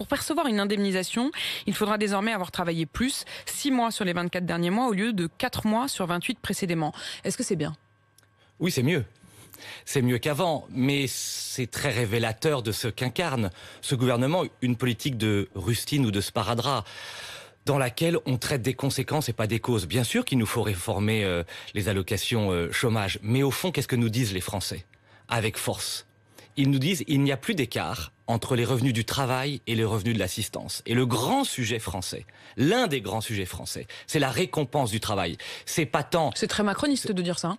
Pour percevoir une indemnisation, il faudra désormais avoir travaillé plus, 6 mois sur les 24 derniers mois au lieu de 4 mois sur 28 précédemment. Est-ce que c'est bien ? Oui, c'est mieux. C'est mieux qu'avant, mais c'est très révélateur de ce qu'incarne ce gouvernement, une politique de rustine ou de sparadrap, dans laquelle on traite des conséquences et pas des causes. Bien sûr qu'il nous faut réformer les allocations chômage, mais au fond, qu'est-ce que nous disent les Français ? Avec force. Ils nous disent qu'il n'y a plus d'écart entre les revenus du travail et les revenus de l'assistance. Et le grand sujet français, l'un des grands sujets français, c'est la récompense du travail. C'est pas tant... C'est très macroniste de dire ça.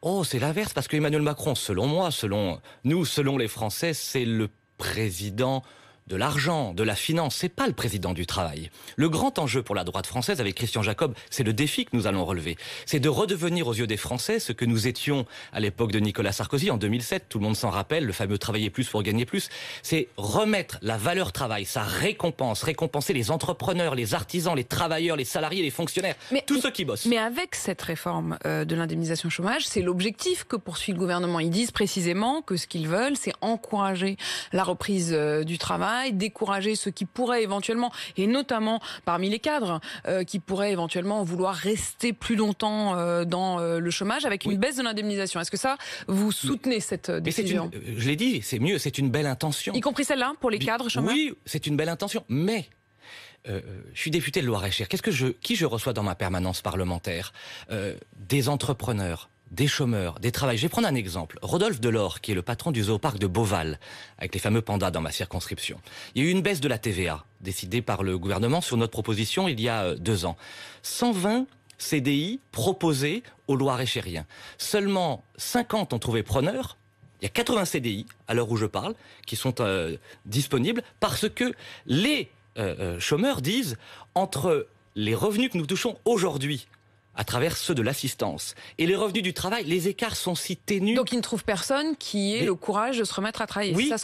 Oh, c'est l'inverse, parce que Emmanuel Macron, selon moi, selon nous, selon les Français, c'est le président de l'argent, de la finance, c'est pas le président du travail. Le grand enjeu pour la droite française, avec Christian Jacob, c'est le défi que nous allons relever. C'est de redevenir aux yeux des Français ce que nous étions à l'époque de Nicolas Sarkozy, en 2007, tout le monde s'en rappelle, le fameux travailler plus pour gagner plus. C'est remettre la valeur travail, sa récompense, récompenser les entrepreneurs, les artisans, les travailleurs, les salariés, les fonctionnaires, tous ceux qui bossent. Mais avec cette réforme de l'indemnisation chômage, c'est l'objectif que poursuit le gouvernement. Ils disent précisément que ce qu'ils veulent, c'est encourager la reprise du travail, décourager ceux qui pourraient éventuellement, et notamment parmi les cadres, qui pourraient éventuellement vouloir rester plus longtemps dans le chômage avec une baisse de l'indemnisation. Est-ce que ça, vous soutenez cette décision ? Je l'ai dit, c'est mieux, c'est une belle intention. Y compris celle-là, pour les cadres chômeurs ? Oui, c'est une belle intention, mais... je suis député de Loir-et-Cher. Qui je reçois dans ma permanence parlementaire ? Des entrepreneurs, des chômeurs, des travailleurs. Je vais prendre un exemple. Rodolphe Delors, qui est le patron du zooparc de Beauval, avec les fameux pandas dans ma circonscription. Il y a eu une baisse de la TVA, décidée par le gouvernement sur notre proposition il y a 2 ans. 120 CDI proposés aux Loir-et-Chériens. Seulement 50 ont trouvé preneur. Il y a 80 CDI, à l'heure où je parle, qui sont disponibles parce que les chômeurs disent, entre les revenus que nous touchons aujourd'hui, à travers ceux de l'assistance, et les revenus du travail, les écarts sont si ténus. Donc ils ne trouvent personne qui ait le courage de se remettre à travailler. Oui. C'est ça ce que